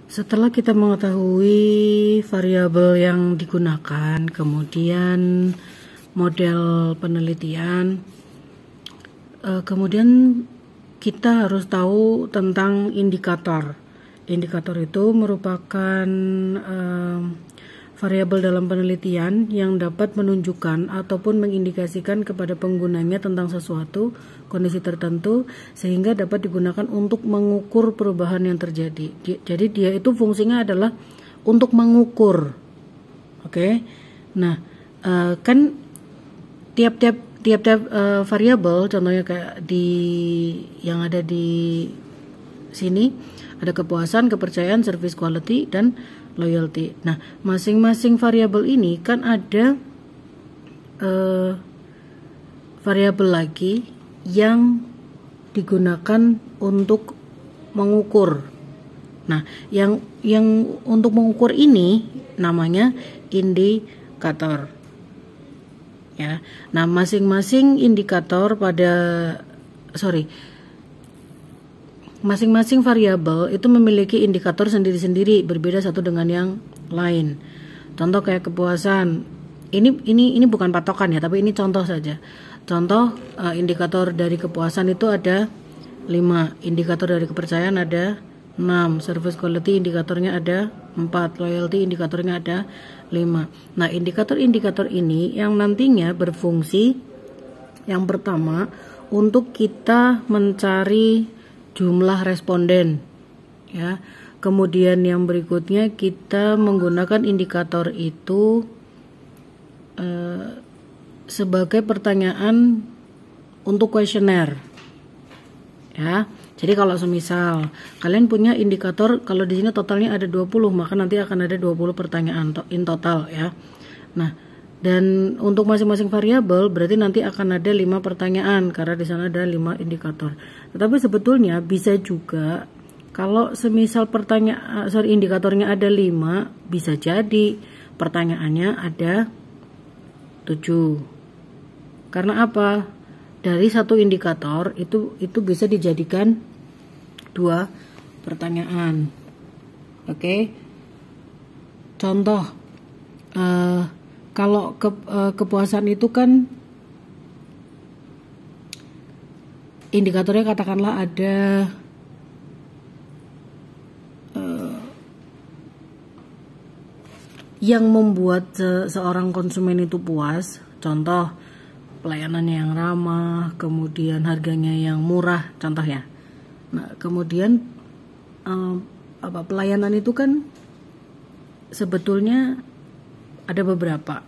Setelah kita mengetahui variabel yang digunakan, kemudian model penelitian, kemudian kita harus tahu tentang indikator. Indikator itu merupakan variabel dalam penelitian yang dapat menunjukkan ataupun mengindikasikan kepada penggunanya tentang sesuatu kondisi tertentu sehingga dapat digunakan untuk mengukur perubahan yang terjadi. Jadi dia itu fungsinya adalah untuk mengukur. Oke. Nah, kan tiap-tiap variabel, contohnya kayak yang ada di sini ada kepuasan, kepercayaan, service quality, dan loyalty. Nah, masing-masing variabel ini kan ada variabel lagi yang digunakan untuk mengukur. Nah, yang untuk mengukur ini namanya indikator. Ya. Nah, masing-masing indikator masing-masing variabel itu memiliki indikator sendiri-sendiri, berbeda satu dengan yang lain. Contoh kayak kepuasan. Ini bukan patokan ya, tapi ini contoh saja. Contoh indikator dari kepuasan itu ada 5, indikator dari kepercayaan ada 6, service quality indikatornya ada 4, loyalty indikatornya ada 5. Nah, indikator-indikator ini yang nantinya berfungsi yang pertama untuk kita mencari jumlah responden, ya. Kemudian yang berikutnya kita menggunakan indikator itu sebagai pertanyaan untuk kuesioner, ya. Jadi kalau semisal kalian punya indikator, kalau di sini totalnya ada 20, maka nanti akan ada 20 pertanyaan in total, ya. Nah, dan untuk masing-masing variabel berarti nanti akan ada 5 pertanyaan karena di sana ada 5 indikator. Tetapi sebetulnya bisa juga kalau semisal indikatornya ada 5, bisa jadi pertanyaannya ada 7. Karena apa? Dari satu indikator itu bisa dijadikan 2 pertanyaan. Oke. Contoh kalau kepuasan itu kan indikatornya katakanlah ada yang membuat seorang konsumen itu puas. Contoh pelayanan yang ramah, kemudian harganya yang murah, contoh ya. Nah, kemudian pelayanan itu kan sebetulnya ada beberapa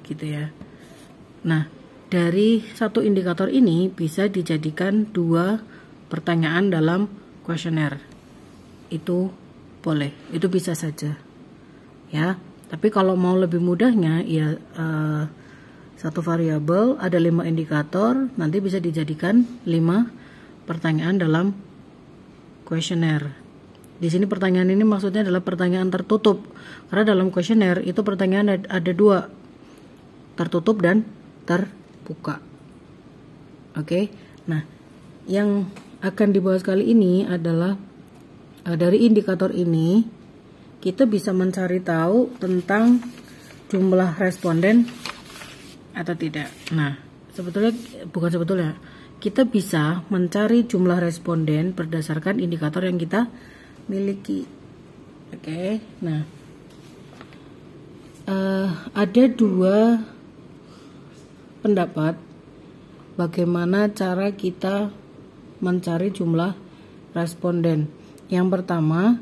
gitu ya. Nah, dari satu indikator ini bisa dijadikan 2 pertanyaan dalam kuesioner. Itu boleh, itu bisa saja, ya. Tapi kalau mau lebih mudahnya, ya satu variabel ada 5 indikator, nanti bisa dijadikan 5 pertanyaan dalam kuesioner. Di sini pertanyaan ini maksudnya adalah pertanyaan tertutup, karena dalam kuesioner itu pertanyaan ada 2, tertutup dan terbuka. Oke. Nah, yang akan dibahas kali ini adalah dari indikator ini kita bisa mencari tahu tentang jumlah responden atau tidak. Nah, kita bisa mencari jumlah responden berdasarkan indikator yang kita miliki. Oke. Nah, ada 2 pendapat bagaimana cara kita mencari jumlah responden. Yang pertama,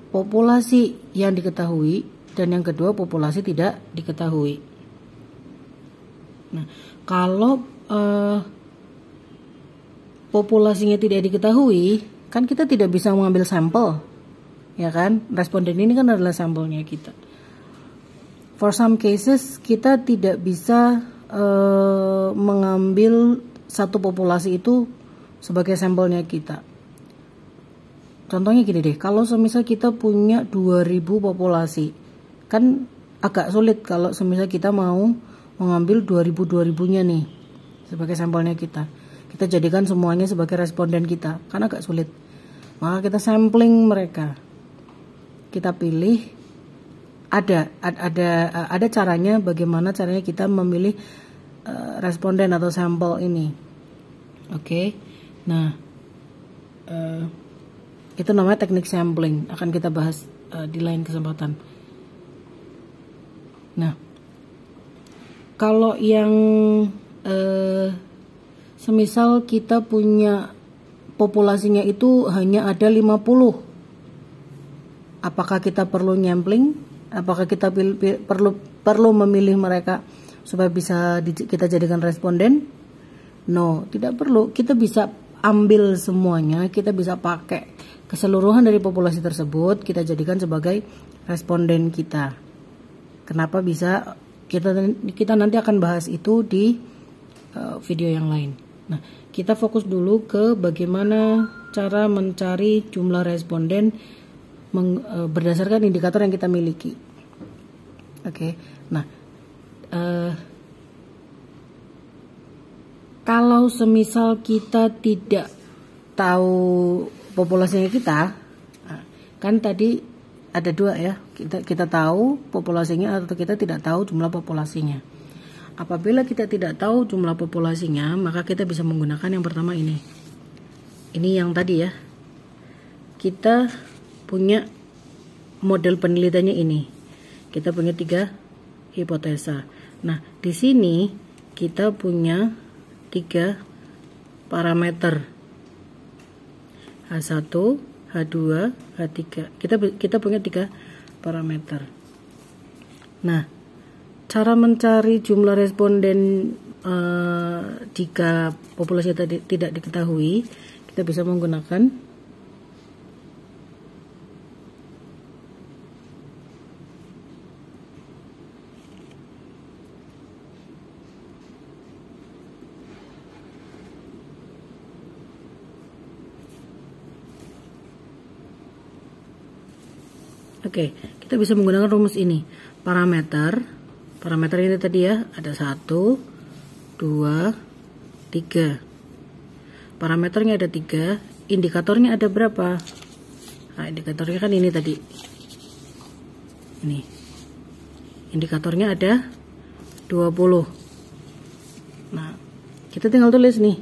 populasi yang diketahui, dan yang kedua populasi tidak diketahui. Nah, kalau populasinya tidak diketahui, kan kita tidak bisa mengambil sampel, ya kan? Responden ini kan adalah sampelnya kita. For some cases kita tidak bisa mengambil satu populasi itu sebagai sampelnya kita. Contohnya gini deh, kalau semisal kita punya 2000 populasi, kan agak sulit kalau semisal kita mau mengambil 2000-2000-nya nih sebagai sampelnya kita. Kita jadikan semuanya sebagai responden kita, kan agak sulit. maka kita sampling mereka. Kita pilih, ada caranya, bagaimana caranya kita memilih responden atau sampel ini. Oke. Nah, itu namanya teknik sampling, akan kita bahas di lain kesempatan. Nah, kalau yang semisal kita punya populasinya itu hanya ada 50, apakah kita perlu sampling? Apakah kita perlu memilih mereka supaya bisa kita jadikan responden? No, tidak perlu. Kita bisa ambil semuanya, kita bisa pakai keseluruhan dari populasi tersebut, kita jadikan sebagai responden kita. Kenapa bisa? Kita nanti akan bahas itu di video yang lain. Nah, kita fokus dulu ke bagaimana cara mencari jumlah responden berdasarkan indikator yang kita miliki. Oke. Nah, kalau semisal kita tidak tahu populasinya kita, kan tadi ada dua ya, kita tahu populasinya atau kita tidak tahu jumlah populasinya. Apabila kita tidak tahu jumlah populasinya, maka kita bisa menggunakan yang pertama ini yang tadi ya, kita punya model penelitiannya ini, kita punya 3 hipotesa. Nah, di sini kita punya 3 parameter, H1, H2, H3. Kita punya 3 parameter. Nah, cara mencari jumlah responden jika populasi tadi tidak diketahui, kita bisa menggunakan kita bisa menggunakan rumus ini. Parameter ini tadi ya, ada 1, 2, 3. Parameternya ada 3, indikatornya ada berapa? Nah, indikatornya kan ini tadi. Ini. Indikatornya ada 20. Nah, kita tinggal tulis nih.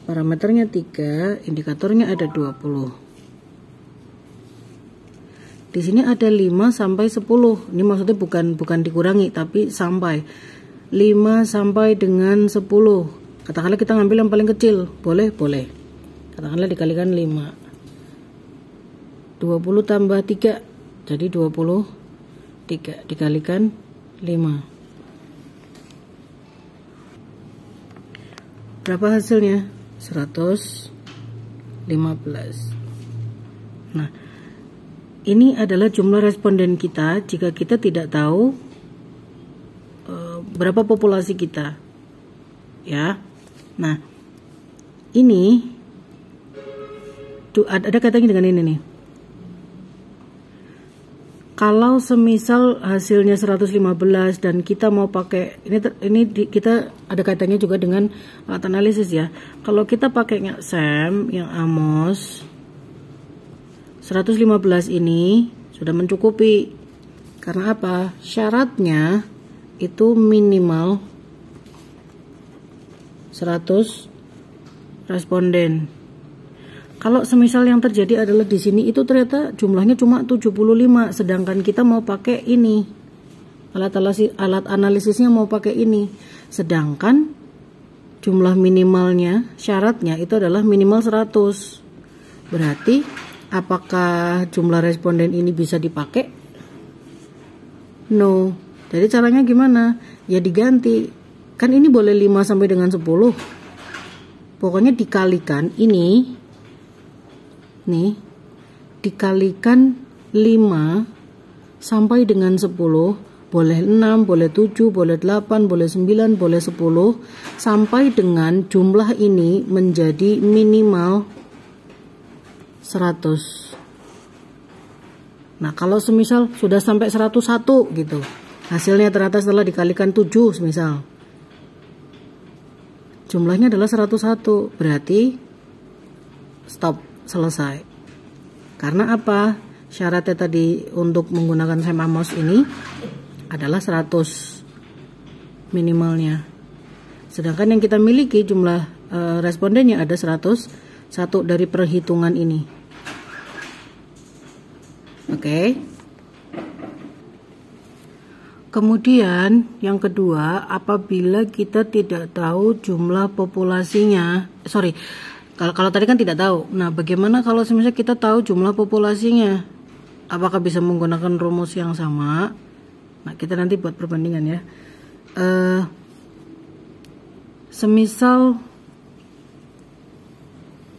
Parameternya 3, indikatornya ada 20. Di sini ada 5 sampai 10. Ini maksudnya bukan dikurangi, tapi sampai 5 sampai dengan 10. Katakanlah kita ngambil yang paling kecil, boleh. Katakanlah dikalikan 5. 20 tambah 3, jadi 23 dikalikan 5. Berapa hasilnya? 115. Nah, ini adalah jumlah responden kita jika kita tidak tahu berapa populasi kita, ya. Nah, ini ada kaitannya dengan ini nih. Kalau semisal hasilnya 115 dan kita mau pakai kita ada kaitannya juga dengan alat analisis ya. Kalau kita pakai SAM yang Amos 115 ini sudah mencukupi. Karena apa? Syaratnya itu minimal 100 responden. Kalau semisal yang terjadi adalah di sini itu ternyata jumlahnya cuma 75, sedangkan kita mau pakai ini. Alat analisisnya mau pakai ini. Sedangkan jumlah minimalnya, syaratnya itu adalah minimal 100. Berarti apakah jumlah responden ini bisa dipakai? No. Jadi caranya gimana? Ya diganti. Kan ini boleh 5 sampai dengan 10. Pokoknya dikalikan ini. Nih. Dikalikan 5 sampai dengan 10. Boleh 6, boleh 7, boleh 8, boleh 9, boleh 10. Sampai dengan jumlah ini menjadi minimal 100. Nah, kalau semisal sudah sampai 101 gitu, hasilnya ternyata setelah dikalikan 7 semisal, jumlahnya adalah 101, berarti stop, selesai. Karena apa? Syaratnya tadi untuk menggunakan SEM AMOS ini adalah 100 minimalnya. Sedangkan yang kita miliki jumlah respondennya ada 101 dari perhitungan ini. Oke. Kemudian yang kedua, apabila kita tidak tahu jumlah populasinya, kalau tadi kan tidak tahu. Nah, bagaimana kalau misalnya kita tahu jumlah populasinya? Apakah bisa menggunakan rumus yang sama? Nah, kita nanti buat perbandingan ya. Semisal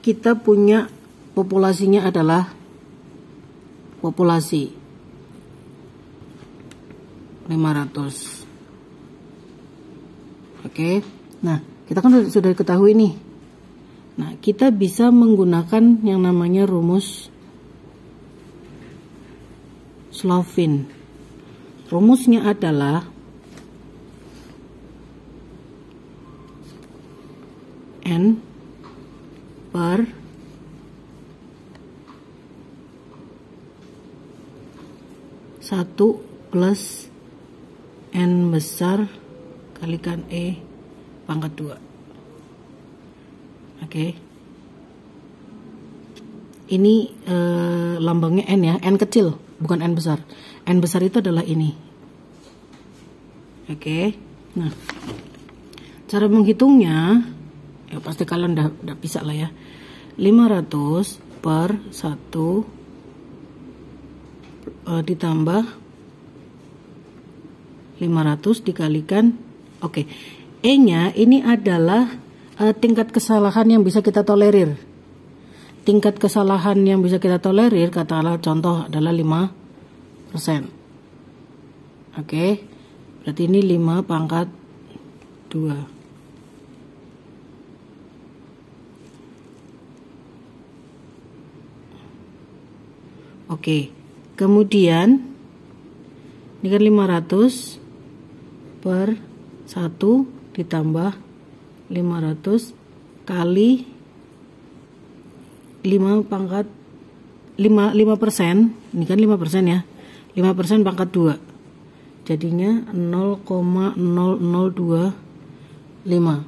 kita punya populasinya adalah populasi 500. Oke. Nah, kita kan sudah ketahui nih. Nah, kita bisa menggunakan yang namanya rumus Slovin. Rumusnya adalah N per satu plus N besar kalikan E pangkat 2. Oke. Ini lambangnya N ya, N kecil, bukan N besar. N besar itu adalah ini. Oke. Nah, cara menghitungnya, ya pasti kalian udah bisa lah ya. 500 per 1 ditambah 500 dikalikan, oke. E-nya ini adalah tingkat kesalahan yang bisa kita tolerir. Tingkat kesalahan yang bisa kita tolerir, katakanlah contoh adalah 5%. Oke. Berarti ini 5 pangkat 2. Oke. Kemudian ini kan 500 per 1 ditambah 500 kali 5 pangkat 5%, ini kan 5% ya. 5% pangkat 2. Jadinya 0,0025.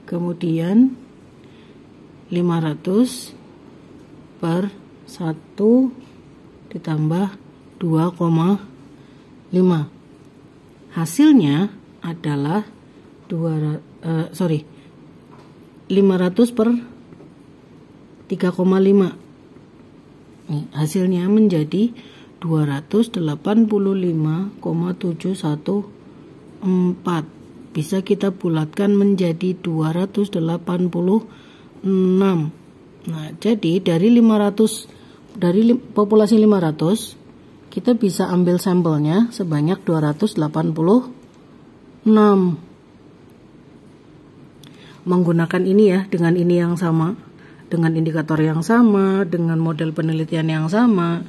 Kemudian 500 per 1 ditambah 2,5. Hasilnya adalah 500 per 3,5. Nih, hasilnya menjadi 285,714. Bisa kita bulatkan menjadi 286. Nah, jadi dari populasi 500 kita bisa ambil sampelnya sebanyak 286. Menggunakan ini ya, dengan ini yang sama, dengan indikator yang sama, dengan model penelitian yang sama.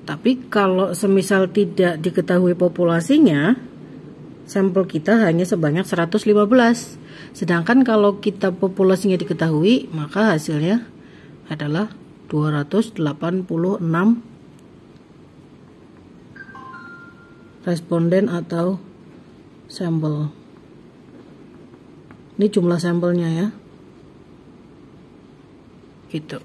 Tapi kalau semisal tidak diketahui populasinya, sampel kita hanya sebanyak 115. Sedangkan kalau kita populasinya diketahui, maka hasilnya adalah 286 responden atau sampel. Ini jumlah sampelnya ya. Gitu.